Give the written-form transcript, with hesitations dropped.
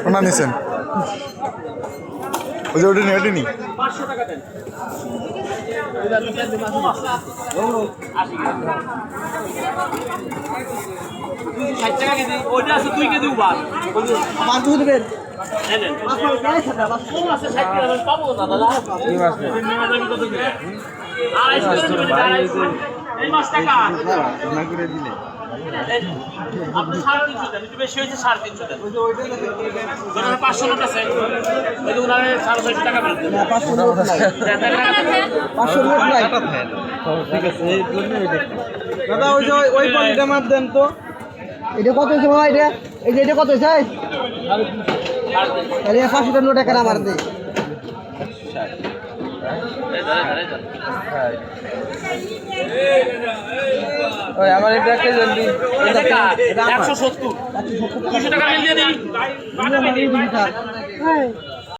কোনা নিছেন ওই যে ওটা নি ওটা নি 500 টাকা দেন ষাট টাকা কেজি ওইটা আছে 2 কেজি উবার 500 দিবেন নেন পাবো না দাদা এই মাছ টাকা না করে দিলে আপনি 350 দেন একটু বেশি হয়েছে 350 দেন ওটা 500 নোট আছে ওই যে উনারে 650 টাকা বের দেন 500 নোট নাই 500 নোট নাই ঠিক আছে এই জন্য দাদা ওই যে ওই পলিটা মাপ দেন তো এটা কত হইছে ভাই এটা এই যে এটা কত হইছে আরে 500 টাকা নোট একটা মার দে ওই আমার এটা একটা জলদি এটা 170 200 টাকা মিল দিয়ে দিই হ্যাঁ